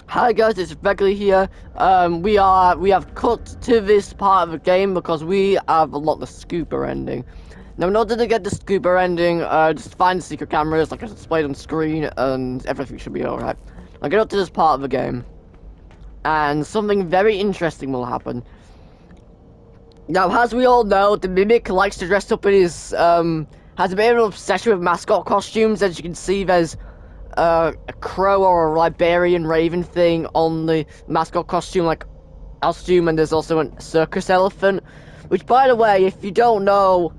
Hi guys, it's Begley here. We have cut to this part of the game because we have unlocked the scooper ending. Now, in order to get the scooper ending, just find the secret cameras like I displayed on screen, and everything should be alright. I'll get up to this part of the game, and something very interesting will happen. Now, as we all know, the Mimic likes to dress up in his, has a bit of an obsession with mascot costumes. As you can see, there's a crow or a Liberian raven thing on the mascot costume, and there's also a circus elephant. Which, by the way, if you don't know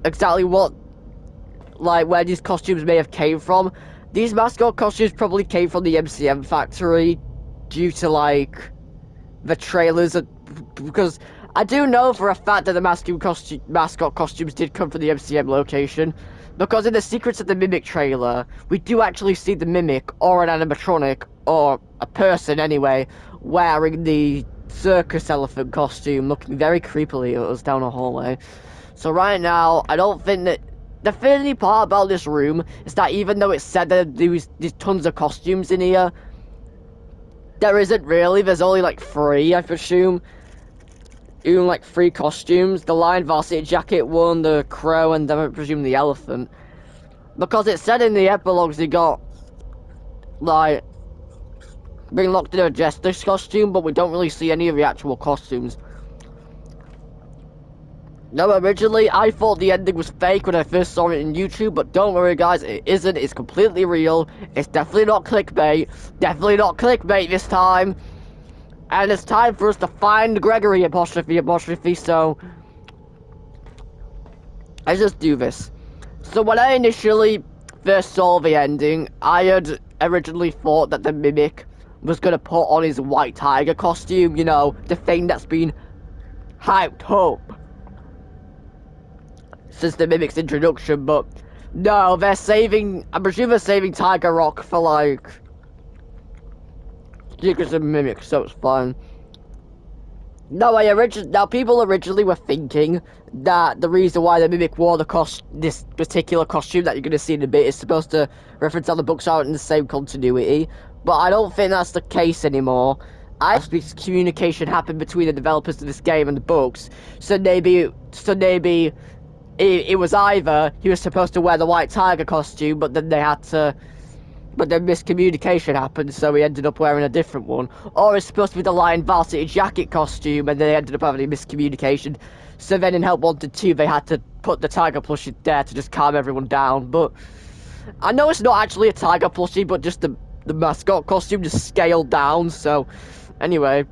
exactly where these costumes may have came from, these mascot costumes probably came from the MCM factory due to, the trailers, because I do know for a fact that the mascot costumes did come from the MCM location, because in the Secrets of the Mimic trailer, we do actually see the Mimic, or an animatronic, or a person anyway, wearing the circus elephant costume, looking very creepily at us down a hallway. So right now, I don't think that... The funny part about this room is that even though it's said that there's tons of costumes in here, there isn't really. There's only like 3, I presume. Even like 3 costumes. The Lion Varsity Jacket one, the Crow, and then I presume the Elephant. Because it said in the epilogues he got, like, being locked in a Jester's costume, but we don't really see any of the actual costumes. No, originally, I thought the ending was fake when I first saw it in YouTube, but don't worry guys, it isn't. It's completely real. It's definitely not clickbait. Definitely not clickbait this time. And it's time for us to find Gregory, apostrophe, so... let's just do this. So when I initially first saw the ending, I had originally thought that the Mimic was going to put on his white tiger costume, you know, the thing that's been hyped up since the Mimic's introduction, but no, they're saving, I presume they're saving Tiger Rock for, like, Secrets of Mimic, so it's fine. No, now people originally were thinking that the reason why the Mimic wore this particular costume that you're going to see in a bit is supposed to reference how the books are in the same continuity, but I don't think that's the case anymore. I think communication happened between the developers of this game and the books, so maybe it was either he was supposed to wear the white tiger costume, but then miscommunication happened, so he ended up wearing a different one. Or it's supposed to be the Lion Varsity Jacket costume, and they ended up having a miscommunication. So then in Help Wanted 2, they had to put the tiger plushie there to just calm everyone down. But I know it's not actually a tiger plushie, but just the mascot costume just scaled down, so... Anyway.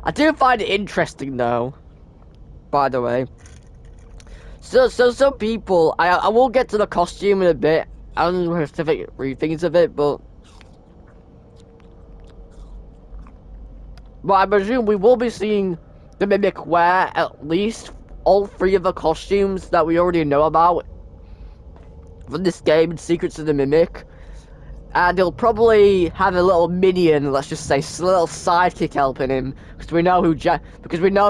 I do find it interesting, though. By the way. So some people, I will get to the costume in a bit. I don't know if to read things of it, but I presume we will be seeing the Mimic wear at least all 3 of the costumes that we already know about from this game, Secrets of the Mimic. And he'll probably have a little minion, let's just say, a little sidekick helping him, because we know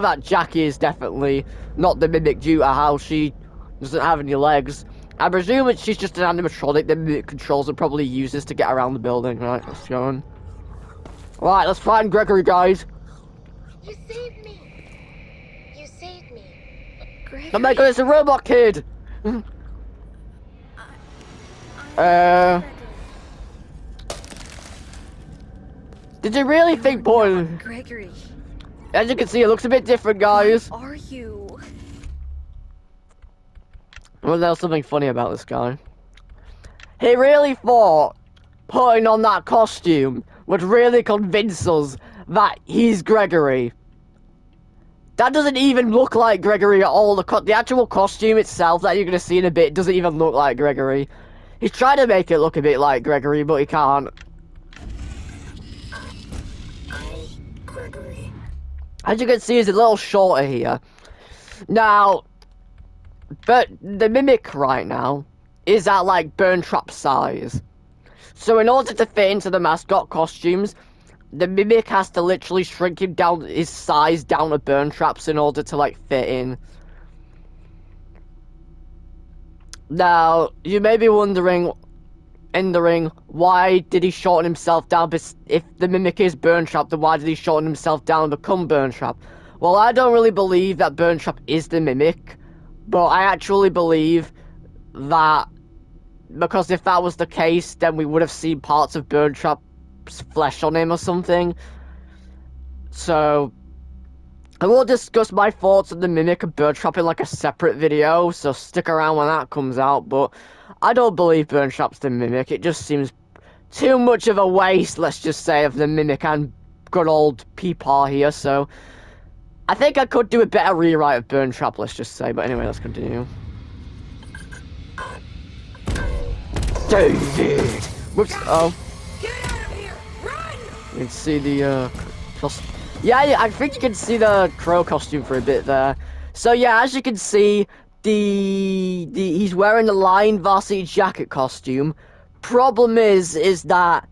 that Jackie is definitely not the Mimic due to how she doesn't have any legs. I presume she's just an animatronic that Mimic controls and probably uses to get around the building. Right, let's go on. Right, let's find Gregory, guys. You saved me. You saved me. Gregory. Oh my god, it's a robot kid! Did you really think, boy? Gregory. As you can see, it looks a bit different, guys. What are you? Well, there's something funny about this guy. He really thought putting on that costume would really convince us that he's Gregory. That doesn't even look like Gregory at all. The actual costume itself that you're going to see in a bit doesn't even look like Gregory. He's trying to make it look a bit like Gregory, but he can't. Gregory. As you can see, he's a little shorter here. Now, but the Mimic right now is at, like, Burn Trap size. So in order to fit into the mascot costumes, the mimic has to literally shrink him down, his size down to burn traps in order to like fit in. Now, you may be wondering in the ring, why did he shorten himself down? If the mimic is burn trap, then why did he shorten himself down and become burn trap? Well, I don't really believe that burn trap is the mimic, but I actually believe that, because if that was the case, then we would have seen parts of burn trap's flesh on him or something. So I will discuss my thoughts on the mimic and burn trap in like a separate video, so stick around when that comes out. But I don't believe burn trap's the mimic. It just seems too much of a waste, let's just say, of the mimic and good old Peepaw here. So I think I could do a better rewrite of burn trap, let's just say. But anyway, let's continue. David! Whoops, oh. Get out of here! Run! You can see the, yeah, I think you can see the crow costume for a bit there. So yeah, as you can see, he's wearing the Lion Varsity Jacket costume. Problem is that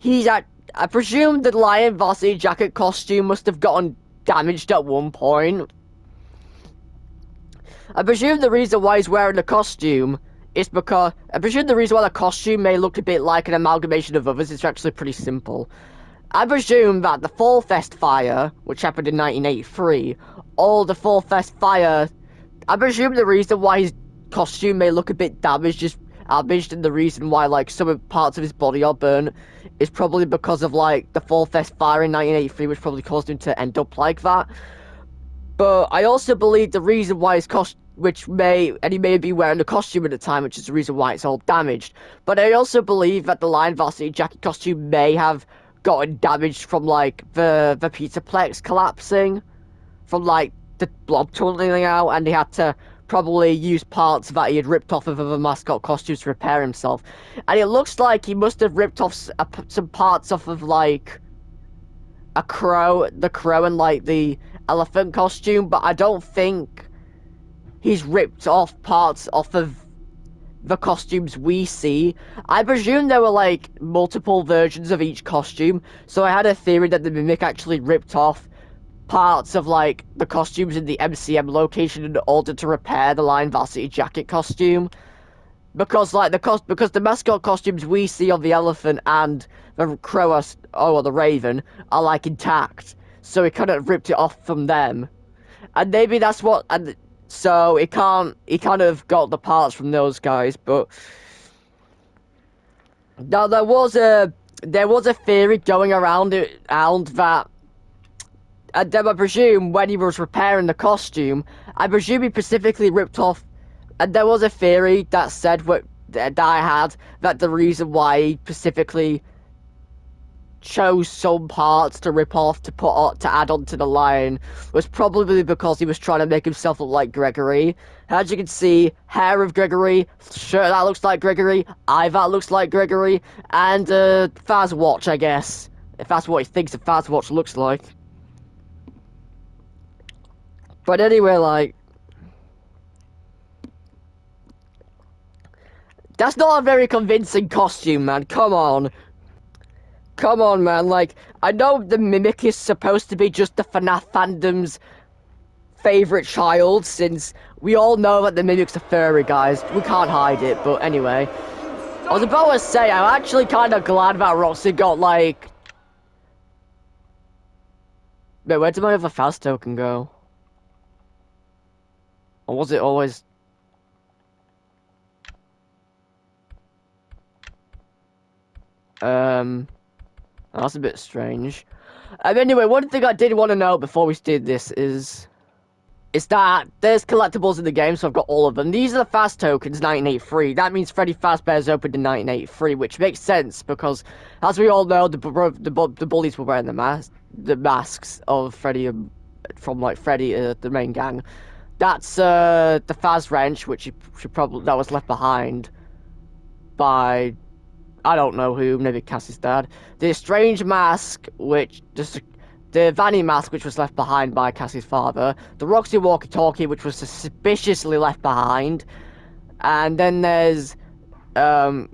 I presume the Lion Varsity Jacket costume must have gotten damaged at one point. I presume the reason why he's wearing the costume is because I presume the reason why the costume may look a bit like an amalgamation of others is actually pretty simple. I presume that the Fall Fest fire, which happened in 1983, or the Fall Fest fire, I presume the reason why his costume may look a bit damaged, and the reason why, like, some parts of his body are burnt is probably because of, like, the Fall Fest fire in 1983, which probably caused him to end up like that. But I also believe the reason why his costume, he may be wearing the costume at the time, which is the reason why it's all damaged. But I also believe that the Lion Varsity Jacket costume may have gotten damaged from, like, the Pizzaplex collapsing, from, like, the blob tunneling out, and he had to probably use parts that he had ripped off of other mascot costumes to repair himself. And it looks like he must have ripped off some parts off of, like, the crow and, like, the elephant costume, but I don't think he's ripped off parts off of the costumes we see. I presume there were, like, multiple versions of each costume, so I had a theory that the Mimic actually ripped off parts of, like, the costumes in the MCM location in order to repair the Lion Varsity Jacket costume. Because, like, because the mascot costumes we see of the elephant and the crow, or the raven, are, like, intact. So he kind of ripped it off from them. And maybe that's what, and so he kind of got the parts from those guys, but now there was a theory going around that, and then I presume when he was repairing the costume, I presume he specifically ripped off, and there was a theory that said that I had, that the reason why he specifically chose some parts to rip off to add on to the lion was probably because he was trying to make himself look like Gregory. As you can see, hair of Gregory, shirt that looks like Gregory, eye that looks like Gregory, and Faz watch, I guess, if that's what he thinks a Faz watch looks like. But anyway, like, that's not a very convincing costume, man. Come on. Come on, man, like, I know the Mimic is supposed to be just the Fnaf fandom's favourite child, since we all know that the Mimic's a furry, guys. We can't hide it, but anyway. I was about to say, I'm actually kind of glad that Roxy got, like... Wait, where did my other Faz token go? Or was it always... That's a bit strange. Anyway, one thing I did want to know before we did this is that there's collectibles in the game, so I've got all of them. These are the Faz tokens, 1983. That means Freddy Fazbear's opened in 1983, which makes sense because, as we all know, the bullies were wearing the masks of Freddy from, like, Freddy, the main gang. That's the Faz wrench, which that was left behind by, I don't know who, maybe Cassie's dad. The strange mask, the Vanny mask, which was left behind by Cassie's father. The Roxy walkie-talkie, which was suspiciously left behind. And then there's the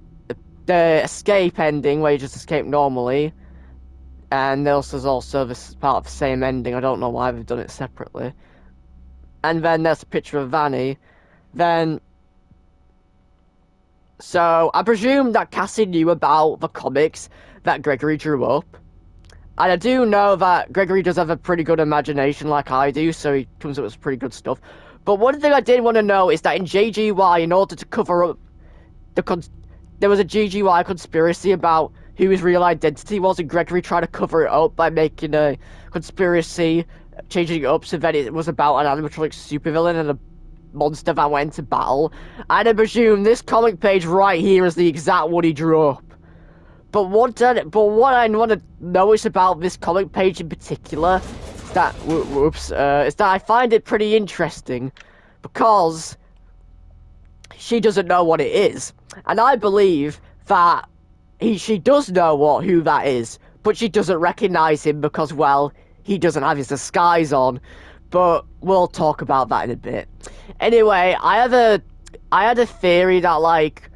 escape ending, where you just escape normally. And this is also this is part of the same ending. I don't know why they've done it separately. And then there's a picture of Vanny. Then, so I presume that Cassie knew about the comics that Gregory drew up. And I do know that Gregory does have a pretty good imagination like I do, so he comes up with pretty good stuff. But one thing I did want to know is that in JGY, in order to cover up there was a GGY conspiracy about who his real identity was, and Gregory tried to cover it up by making a conspiracy, changing it up so that it was about an animatronic supervillain and a monster that went into battle. And I presume this comic page right here is the exact one he drew up. But what I want to notice about this comic page in particular is that is that I find it pretty interesting because she doesn't know what it is, and I believe that she does know who that is, but she doesn't recognize him because, well, he doesn't have his disguise on. But we'll talk about that in a bit. Anyway, I had a theory that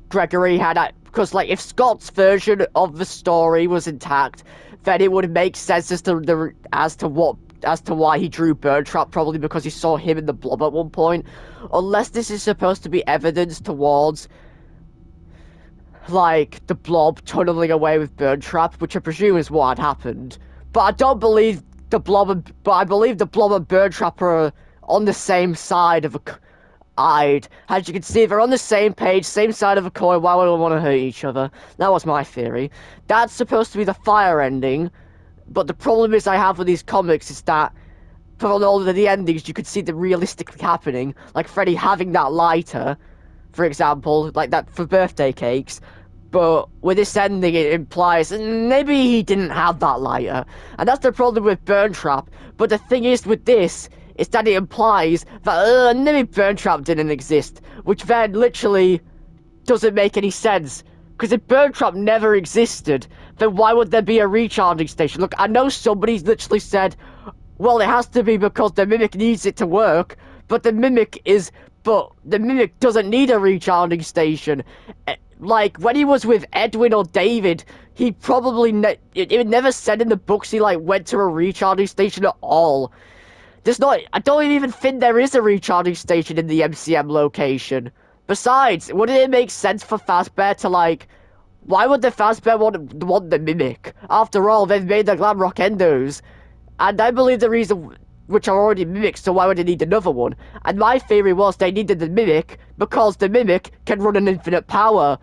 Gregory had, because if Scott's version of the story was intact, then it would make sense as to why he drew Burntrap, probably because he saw him in the Blob at one point. Unless this is supposed to be evidence towards the Blob tunneling away with Burntrap, which I presume is what had happened. But I don't believe but I believe the Blob and Burntrap are on the same side of a as you can see, they're on the same page, same side of a coin. Why would we want to hurt each other? That was my theory. That's supposed to be the fire ending, but the problem is I have with these comics is that for all of the endings, you could see them realistically happening, like Freddy having that lighter, for example, like that for birthday cakes. But with this ending, it implies maybe he didn't have that lighter, and that's the problem with Burntrap. But the thing is with this, is that it implies that maybe Burntrap didn't exist, which then literally doesn't make any sense. Because if Burntrap never existed, then why would there be a recharging station? Look, I know somebody's literally said, well, it has to be because the Mimic needs it to work, but the Mimic doesn't need a recharging station. Like, when he was with Edwin or David, he probably, it never said in the books he, went to a recharging station at all. I don't even think there is a recharging station in the MCM location. Besides, wouldn't it make sense for Fazbear to, why would the Fazbear want the Mimic? After all, they've made the Glam Rock Endos. And I believe the reason, which are already Mimics, so why would they need another one? And my theory was they needed the Mimic because the Mimic can run an infinite power.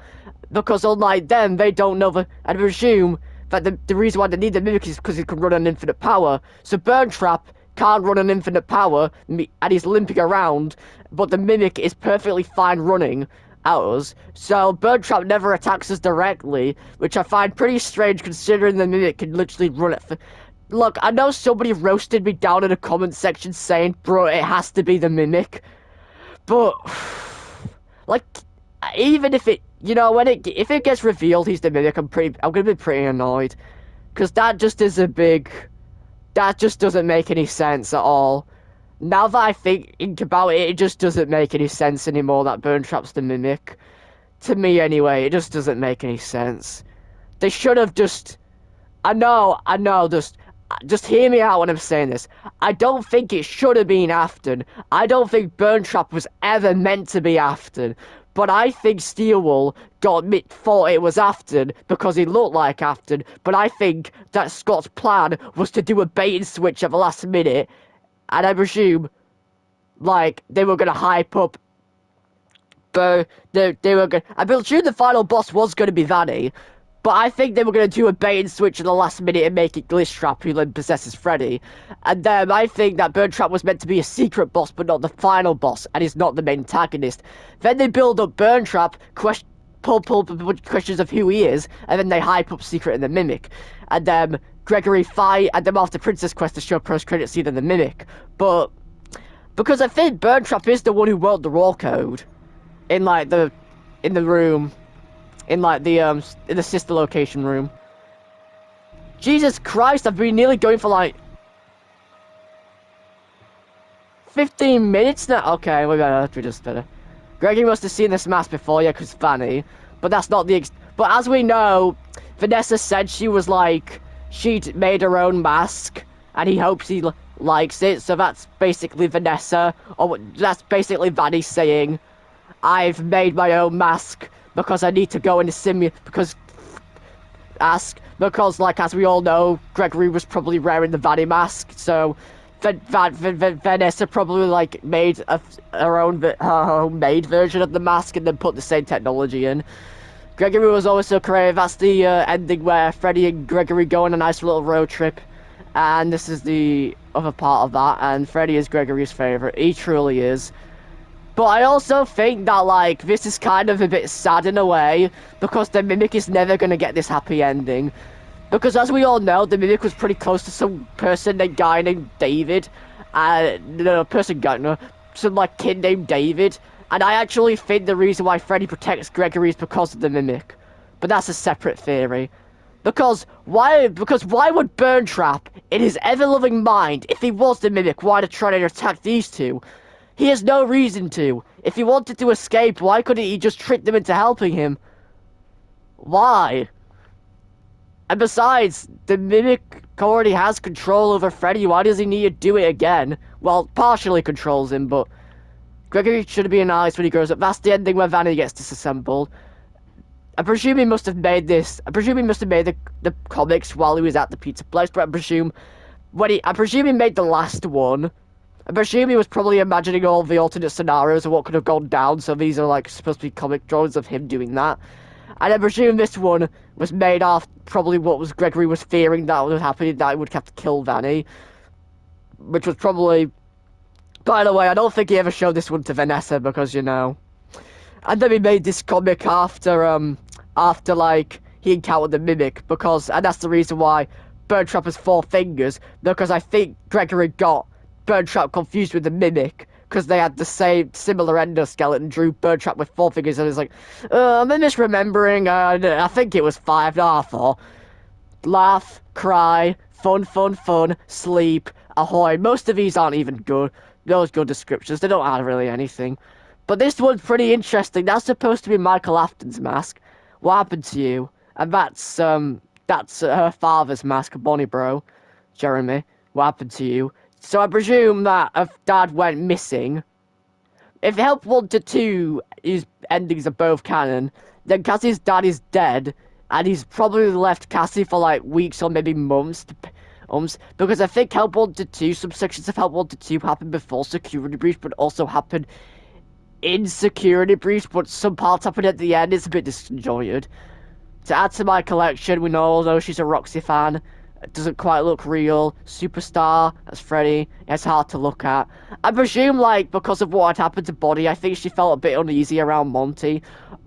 Because unlike them, they don't know and I presume that the reason why they need the Mimic is because it can run an infinite power. So Burntrap can't run an infinite power, and he's limping around, but the Mimic is perfectly fine running at us, so Burntrap never attacks us directly, which I find pretty strange considering the Mimic can literally run it. Look, I know somebody roasted me down in the comment section saying, bro, it has to be the Mimic, but, even if it, if it gets revealed he's the Mimic, I'm gonna be pretty annoyed, because that just doesn't make any sense at all. Now that I think about it, it just doesn't make any sense anymore that Burntrap's the Mimic. To me, anyway, it just doesn't make any sense. They should have just... I know, just hear me out when I'm saying this. I don't think it should have been Afton. I don't think Burntrap was ever meant to be Afton. But I think Steelwool thought it was Afton because he looked like Afton. But I think that Scott's plan was to do a bait and switch at the last minute. And I presume, they were going to hype up. But they were going I presume the final boss was going to be Vanny. But I think they were going to do a bait and switch at the last minute and make it Glitchtrap, who then possesses Freddy. And then I think that Burntrap was meant to be a secret boss, but not the final boss, and is not the main antagonist. Then they build up Burntrap, pull questions of who he is, and then they hype up Secret and the Mimic. And then Gregory fight, and then after Princess Quest to show post-credit scene of the Mimic. But, because I think Burntrap is the one who wrote the raw code in, in the room. In the sister location room. Jesus Christ, I've been nearly going for 15 minutes now. Okay, we just better. Gregory must have seen this mask before, yeah, because Fanny. But that's not but as we know, Vanessa said she was like, she'd made her own mask, and he hopes he likes it. So that's basically Vanessa, or that's basically Vanny saying, I've made my own mask because I need to go into because like as we all know, Gregory was probably wearing the Vanny mask, so Vanessa probably like made her own homemade version of the mask and then put the same technology in. Gregory was always so creative. That's the ending where Freddy and Gregory go on a nice little road trip, and this is the other part of that. And Freddy is Gregory's favorite. He truly is. But I also think that, like, this is kind of a bit sad in a way, because the Mimic is never going to get this happy ending. Because as we all know, the Mimic was pretty close to some guy named David. Some, like, kid named David. And I actually think the reason why Freddy protects Gregory is because of the Mimic. But that's a separate theory. Because why would Burntrap, in his ever-loving mind, if he was the Mimic, why to try to attack these two? He has no reason to. If he wanted to escape, why couldn't he just trick them into helping him? Why? And besides, the Mimic already has control over Freddy. Why does he need to do it again? Well, partially controls him, but Gregory should be nice when he grows up. That's the ending where Vanny gets disassembled. I presume he must have made this. I presume he must have made the comics while he was at the pizza place, but I presume he made the last one. I presume he was probably imagining all the alternate scenarios of what could have gone down, so these are like supposed to be comic drawings of him doing that. And I presume this one was made off probably what was Gregory was fearing that would happen, that he would have to kill Vanny. Which was probably... By the way, I don't think he ever showed this one to Vanessa because, you know... And then he made this comic after like, he encountered the Mimic, because... And that's the reason why Burntrap has 4 fingers, because I think Gregory got Burntrap confused with the Mimic, because they had the similar endoskeleton, drew Burntrap with 4 fingers, and it's like, I'm misremembering, I think it was 5, not 4. Laugh, cry, fun, sleep, ahoy. Most of these aren't even good. Those good descriptions, they don't add really anything. But this one's pretty interesting. That's supposed to be Michael Afton's mask. What happened to you? And that's her father's mask, Bonnie Bro, Jeremy. What happened to you? So I presume that if Dad went missing, if Help 1 to 2 his endings are both canon, then Cassie's dad is dead, and he's probably left Cassie for like weeks or maybe months, because I think Help 1 to 2, some sections of Help 1 to 2 happened before Security Breach, but also happened in Security Breach, but some parts happened at the end. It's a bit disjointed. To add to my collection, we all know she's a Roxy fan. It doesn't quite look real. Superstar, that's Freddy. It's hard to look at. I presume, like, because of what had happened to Bonnie, I think she felt a bit uneasy around Monty.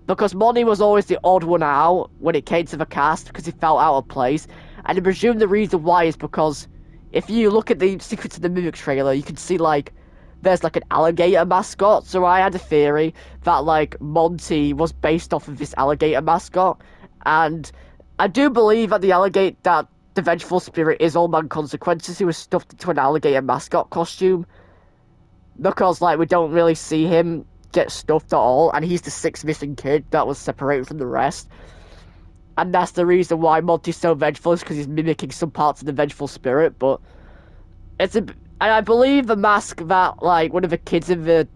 Because Monty was always the odd one out when it came to the cast, because he felt out of place. And I presume the reason why is because if you look at the Secrets of the Mimic trailer, you can see, like, there's, like, an alligator mascot. So I had a theory that, like, Monty was based off of this alligator mascot. And I do believe that the vengeful spirit is Old Man Consequences, who was stuffed into an alligator mascot costume. Because, like, we don't really see him get stuffed at all, and he's the 6th missing kid that was separated from the rest. And that's the reason why Monty's so vengeful, is because he's mimicking some parts of the vengeful spirit, but... And I believe the mask that, like, one of the kids in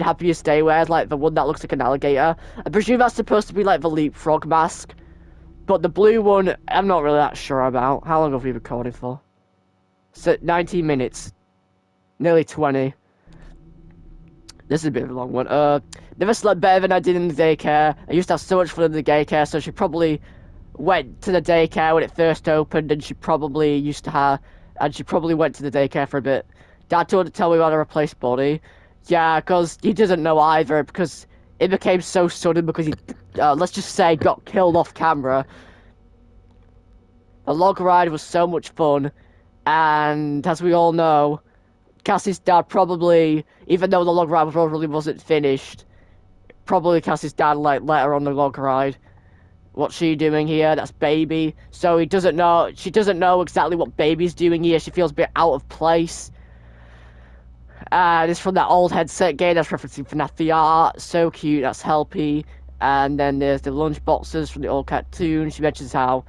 Happiest Day wears, like, the one that looks like an alligator, I presume that's supposed to be, like, the leapfrog mask. But the blue one, I'm not really that sure about. How long have we recorded for? So, 19 minutes. Nearly 20. This is a bit of a long one. Never slept better than I did in the daycare. I used to have so much fun in the daycare, so she probably went to the daycare when it first opened, and she probably went to the daycare for a bit. Dad told her to tell me how to replace Bonnie. Yeah, because he doesn't know either, because it became so sudden because he, let's just say, got killed off camera. The log ride was so much fun, and as we all know, Cassie's dad probably, even though the log ride probably wasn't finished, probably Cassie's dad, like, let her on the log ride. What's she doing here? That's Baby. So she doesn't know exactly what Baby's doing here. She feels a bit out of place. It's from that old headset game that's referencing Fnaf VR. So cute, that's Helpy. And then there's the lunch boxes from the old cartoon. She mentions how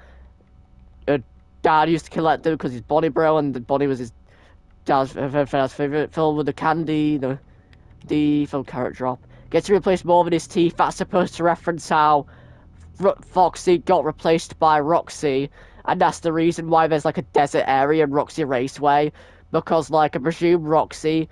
dad used to collect them because he's Bonnie bro, and the Bonnie was his dad's favorite, filled with the candy, the full carrot drop. Gets to replace more with his teeth. That's supposed to reference how Foxy got replaced by Roxy, and that's the reason why there's like a desert area in Roxy Raceway, because like I presume Roxy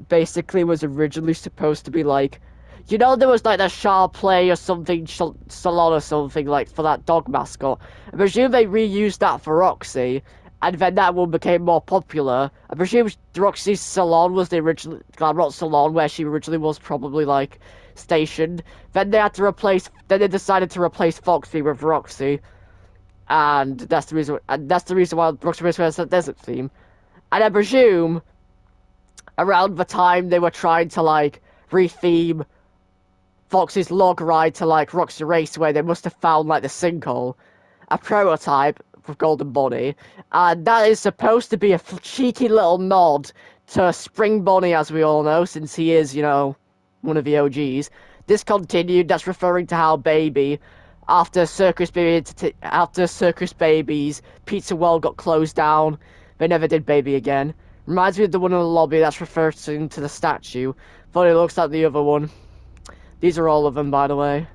basically was originally supposed to be like, you know, there was like that Shah Play or something, salon or something like for that dog mascot. I presume they reused that for Roxy, and then that one became more popular. I presume Roxy's salon was the original Glamrock salon where she originally was probably like stationed. Then they had to replace. Then they decided to replace Foxy with Roxy, and that's the reason. And that's the reason why Roxy Raceway has that desert theme. And I presume around the time they were trying to like retheme Fox's log ride to like Roxy Raceway, they must have found like the sinkhole, a prototype with Golden Bonnie, and that is supposed to be a cheeky little nod to Spring Bonnie, as we all know, since he is, you know, one of the OGs. Discontinued, that's referring to how Baby, after Circus Babies, Pizza World got closed down. They never did Baby again. Reminds me of the one in the lobby that's referring to the statue, but it looks like the other one. These are all of them, by the way.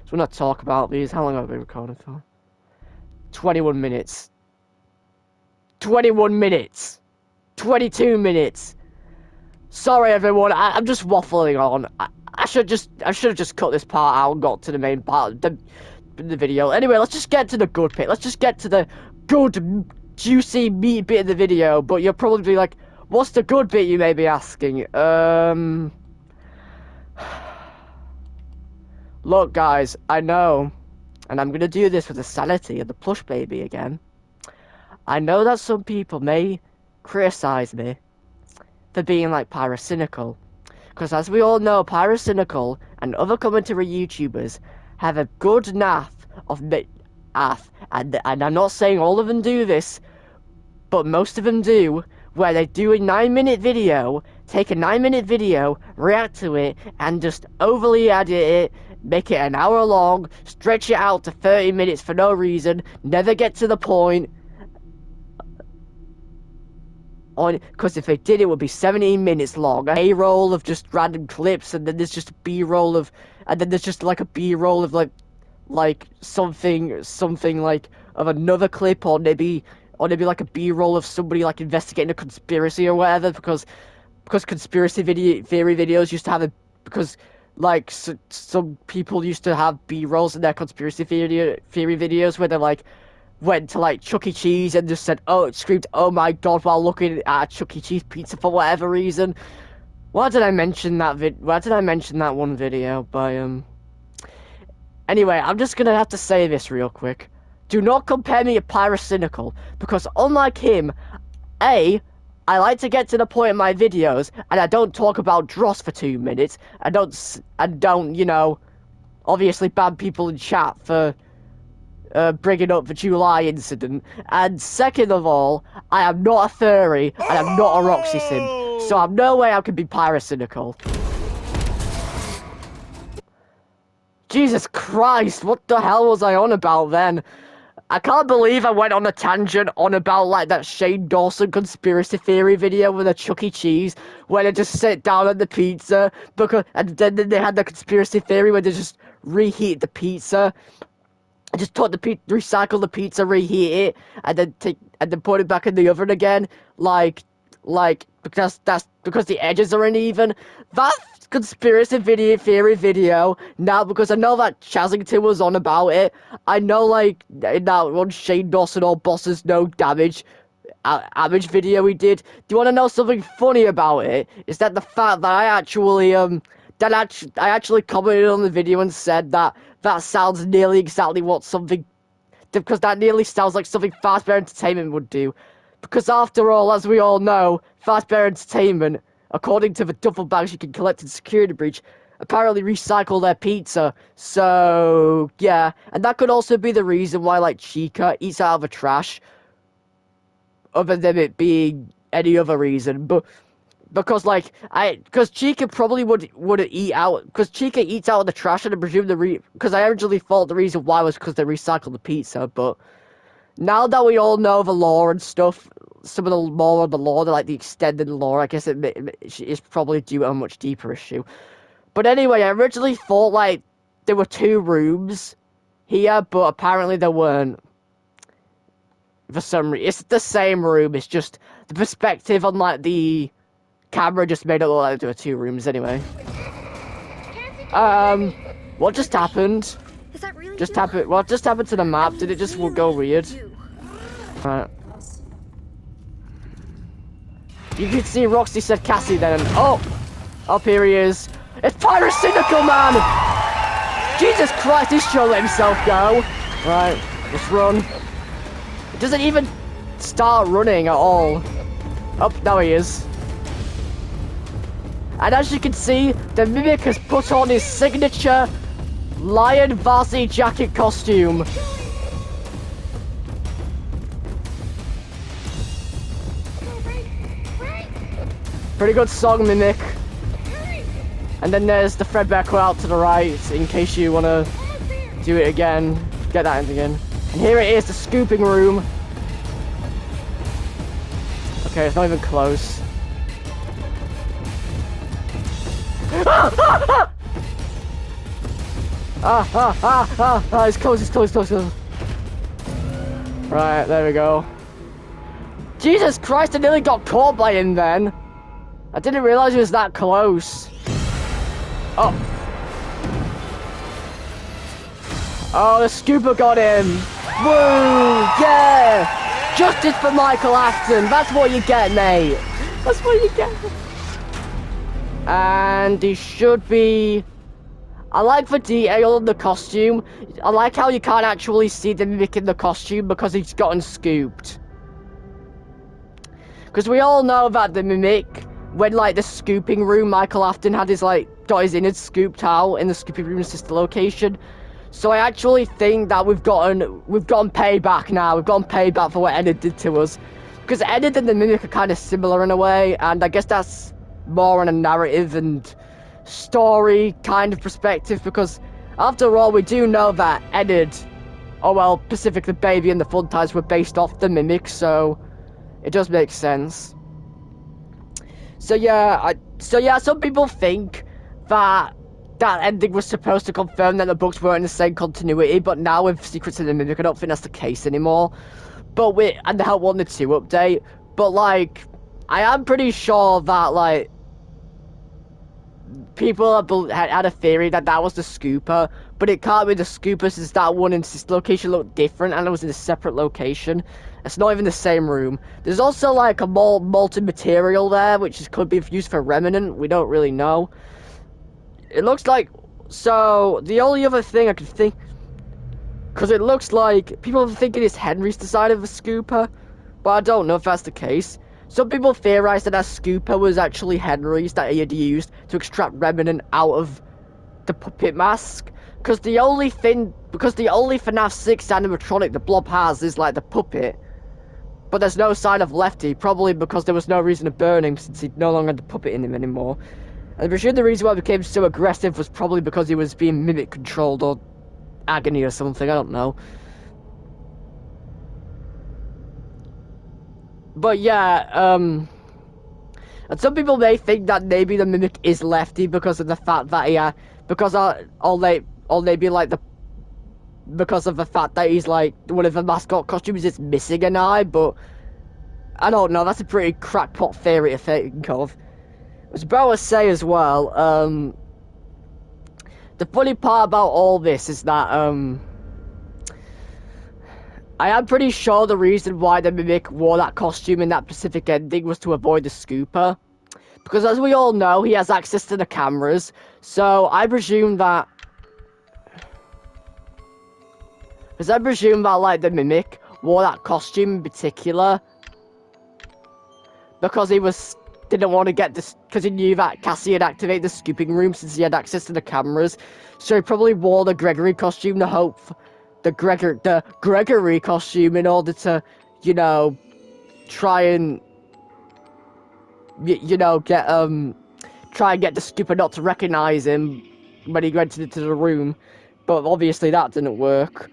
So we're not talk about these. How long have I been recording for? 21 minutes. 21 minutes. 22 minutes. Sorry, everyone. I'm just waffling on. I should have just cut this part out and got to the main part of the video. Anyway, let's just get to the good bit. Let's just get to the good, juicy meat bit of the video. But you'll probably be like, what's the good bit, you may be asking? Look, guys, I know, and I'm gonna do this with the sanity of the plush baby again. I know that some people may criticize me for being like pyrocynical, because as we all know, pyrocynical and other commentary YouTubers have a good naff of and I'm not saying all of them do this, but most of them do, where they do a 9-minute video, take a 9-minute video, react to it, and just overly edit it, make it an hour long, stretch it out to 30 minutes for no reason, never get to the point. Because if they did, it would be 17 minutes long. A roll of just random clips, and then there's just a B-roll of, and then there's just like a B-roll of like something like of another clip, or maybe like a B-roll of somebody like investigating a conspiracy or whatever, because conspiracy theory videos used to have because like some people used to have B-rolls in their conspiracy theory videos where they like went to like Chuck E. Cheese and just said, screamed, "Oh my god," while looking at a Chuck E. Cheese pizza for whatever reason. Why did I mention that one video by Anyway, I'm just gonna have to say this real quick. Do not compare me to Pyrocynical, because unlike him, I like to get to the point in my videos, and I don't talk about Dross for 2 minutes. I don't, you know, obviously ban people in chat for bringing up the July incident. And second of all, I am not a furry, and I'm not a Roxy sim, so I'm no way I can be pyrocynical. Jesus Christ, what the hell was I on about then? I can't believe I went on a tangent on about like that Shane Dawson conspiracy theory video with a Chuck E. Cheese where they just sit down on the pizza and then they had the conspiracy theory where they just reheat the pizza. I just recycle the pizza, reheat it, and then put it back in the oven again, like because the edges are uneven. That conspiracy theory video now, because I know that Chazington was on about it. I know, like in that one Shane Dawson or Bosses No Damage video we did. Do you want to know something funny about it? Is that the fact that I actually commented on the video and said that sounds nearly exactly what something, because that nearly sounds like something Fazbear Entertainment would do. Because after all, as we all know, Fazbear Entertainment, according to the duffel bags you can collect in Security Breach, apparently recycle their pizza. So, yeah. And that could also be the reason why, like, Chica eats out of the trash, other than it being any other reason. But Because like because Chica probably would eat out because Chica eats out of the trash, and I presume because I originally thought the reason why was because they recycled the pizza, but now that we all know the lore and stuff, some of the more of the lore, like the extended lore, I guess it's probably due to a much deeper issue. But anyway, I originally thought like there were 2 rooms here, but apparently there weren't. For some reason, it's the same room. It's just the perspective on like the camera just made it look like there were 2 rooms anyway. What just happened? Is that really Just you? happened. What just happened to the map? Did it just go weird? Right. You can see Roxy said Cassie then. Oh, up here he is. It's Pyrocynical Man. Jesus Christ, he's sure let himself go. Right, let's run. It doesn't even start running at all. Oh, now he is. And as you can see, the Mimic has put on his signature Lion Varsity jacket costume. Pretty good song, Mimic. And then there's the threadbare cutout to the right, in case you want to do it again. Get that in again. And here it is, the scooping room. Okay, it's not even close. It's close, it's close, it's close. Right, there we go. Jesus Christ, I nearly got caught by him then. I didn't realize he was that close. Oh. Oh, the scooper got him. Woo! Yeah! Justice for Michael Afton. That's what you get, mate. That's what you get. And he should be... I like the detail of the costume. I like how you can't actually see the Mimic in the costume because he's gotten scooped. Because we all know that the Mimic, when like the scooping room, Michael Afton had his like got his innards scooped out in the scooping room sister location. So I actually think that we've gotten payback now. We've gotten payback for what Enid did to us. Because Enid and the Mimic are kind of similar in a way, and I guess that's more on a narrative and story kind of perspective. Because after all, we do know that Enid, oh well, Pacific the Baby and the Fun Times were based off the Mimic, so it does make sense. So yeah, some people think that that ending was supposed to confirm that the books weren't in the same continuity, but now with Secrets of the Mimic, I don't think that's the case anymore. But and the Help Wanted 2 update, but like, I am pretty sure that like, people had a theory that that was the scooper, but it can't be the scooper since that one in this location looked different and it was in a separate location. It's not even the same room. There's also like a molten material there, which could be used for Remnant. We don't really know. It looks like... So, the only other thing I could think... Because it looks like... People are thinking it's Henry's design of a scooper, but I don't know if that's the case. Some people theorize that scooper was actually Henry's that he had used to extract Remnant out of the puppet mask. Because the only FNAF 6 animatronic the Blob has is like the puppet. But there's no sign of Lefty, probably because there was no reason to burn him since he no longer had the puppet in him anymore. And I presume the reason why he became so aggressive was probably because he was being Mimic controlled or agony or something, I don't know. But yeah, and some people may think that maybe the Mimic is Lefty because of the fact that because of the fact that he's like, one of the mascot costumes is missing an eye, but I don't know, that's a pretty crackpot theory to think of. I was about to say as well, the funny part about all this is that, I am pretty sure the reason why the Mimic wore that costume in that Pacific ending was to avoid the scooper. Because as we all know, he has access to the cameras, so I presume that... like, the Mimic wore that costume in particular because he didn't want to get this, because he knew that Cassie had activated the scooping room since he had access to the cameras, so he probably wore the Gregory costume to hope the Gregory costume in order to, you know, try and you know, try and get the Scooper not to recognize him when he went into the room, but obviously that didn't work.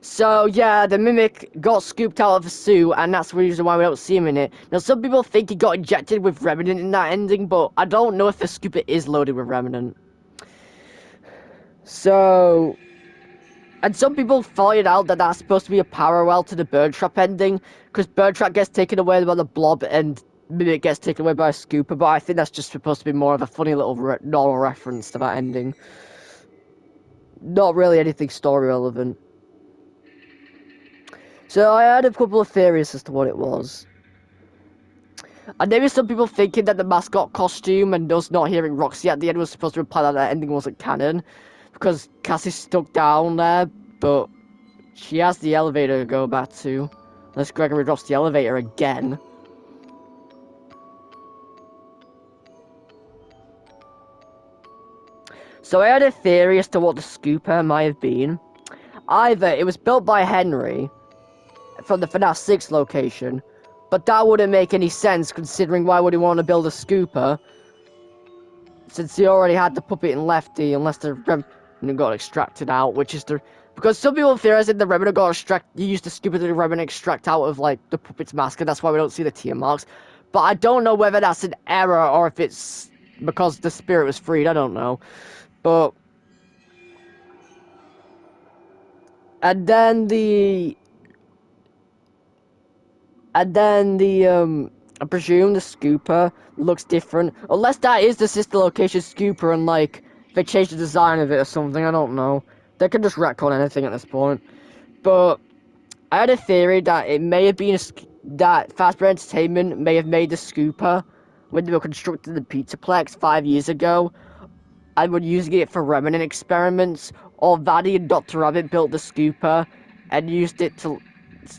So yeah, the Mimic got scooped out of the suit, and that's the reason why we don't see him in it. Now some people think he got injected with Remnant in that ending, but I don't know if the Scooper is loaded with Remnant. So, and some people find out that that's supposed to be a parallel to the Bird Trap ending, because Bird Trap gets taken away by the Blob and Mimic gets taken away by a Scooper, but I think that's just supposed to be more of a funny little normal reference to that ending. Not really anything story relevant. So I had a couple of theories as to what it was. And maybe some people thinking that the mascot costume and us not hearing Roxy at the end was supposed to imply that the ending wasn't canon, because Cassie's stuck down there, but she has the elevator to go back to, unless Gregory drops the elevator again. So I had a theory as to what the Scooper might have been. Either it was built by Henry from the Fnaf 6 location, but that wouldn't make any sense considering why would he want to build a Scooper since he already had the puppet in Lefty, unless the Remnant got extracted out, which is the... Because some people theorize that the Remnant got extracted, you used the Scooper to the Remnant extract out of, like, the puppet's mask, and that's why we don't see the tear marks. But I don't know whether that's an error, or if it's because the spirit was freed, I don't know. But... And then the... I presume the Scooper looks different. Unless that is the sister location Scooper and, like, they changed the design of it or something, I don't know. They can just retcon anything at this point. But I had a theory that it may have been that Fazbear Entertainment may have made the Scooper when they were constructing the Pizzaplex 5 years ago and were using it for Remnant experiments, or Vanny and Dr. Rabbit built the Scooper and used it to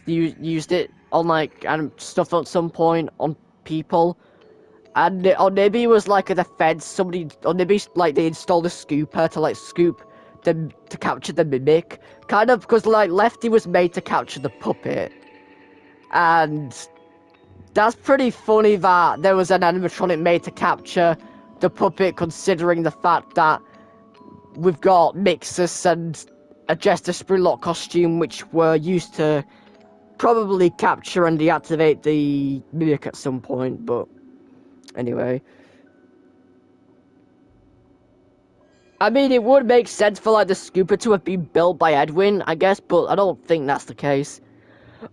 used it on like stuff at some point on people, and or maybe it was like a defense. Somebody, or maybe like they installed a Scooper to like scoop them to capture the Mimic, kind of because like Lefty was made to capture the puppet, and that's pretty funny that there was an animatronic made to capture the puppet, considering the fact that we've got Mixus and a Jester Springlock costume, which were used to probably capture and deactivate the Mimic at some point, but anyway. I mean, it would make sense for, like, the Scooper to have been built by Edwin, I guess, but I don't think that's the case.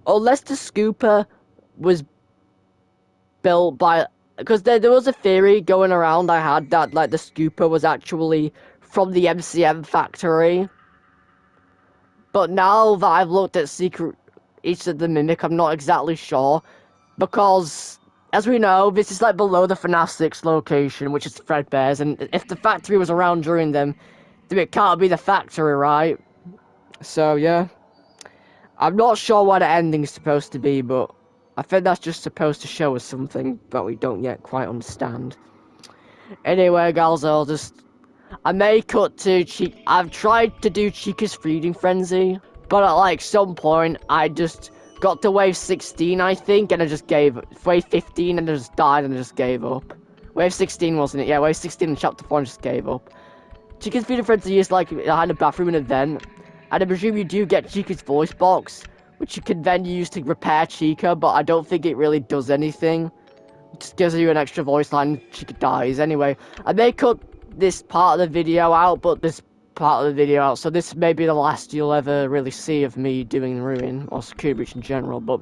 Unless the Scooper was built by... Because there was a theory going around I had that, like, the Scooper was actually from the MCM factory. But now that I've looked at Secret Each of the Mimic, I'm not exactly sure. Because, as we know, this is like below the Fnaf 6 location, which is Fredbear's, and if the factory was around during them, then it can't be the factory, right? So, yeah. I'm not sure what the ending's supposed to be, but I think that's just supposed to show us something that we don't yet quite understand. Anyway, guys, I may cut to I've tried to do Chica's Feeding Frenzy, but at like some point, I just got to wave 16, I think, and I just gave up. Wave 15, and I just died, and I just gave up. Wave 16, wasn't it? Yeah, wave 16 in chapter 4, and just gave up. Chica's Feeding Frenzy is like behind a bathroom in an event, and I presume you do get Chica's voice box, which you can then use to repair Chica, but I don't think it really does anything. It just gives you an extra voice line, Chica dies. Anyway, I may cut this part of the video out, but this part of the video out, so this may be the last you'll ever really see of me doing Ruin, or Security Breach in general, but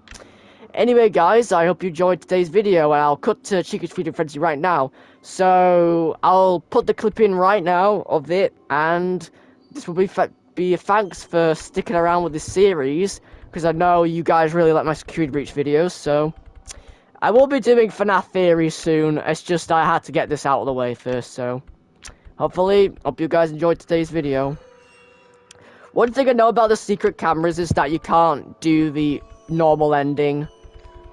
anyway, guys, I hope you enjoyed today's video, and I'll cut to Chica's Feeding Frenzy right now, so I'll put the clip in right now of it, and this will be a thanks for sticking around with this series, because I know you guys really like my Security Breach videos, so I will be doing FNAF theories soon, it's just I had to get this out of the way first, so hopefully, hope you guys enjoyed today's video. One thing I know about the secret cameras is that you can't do the normal ending,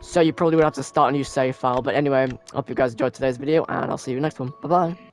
so you probably would have to start a new save file. But anyway, hope you guys enjoyed today's video, and I'll see you next one. Bye-bye.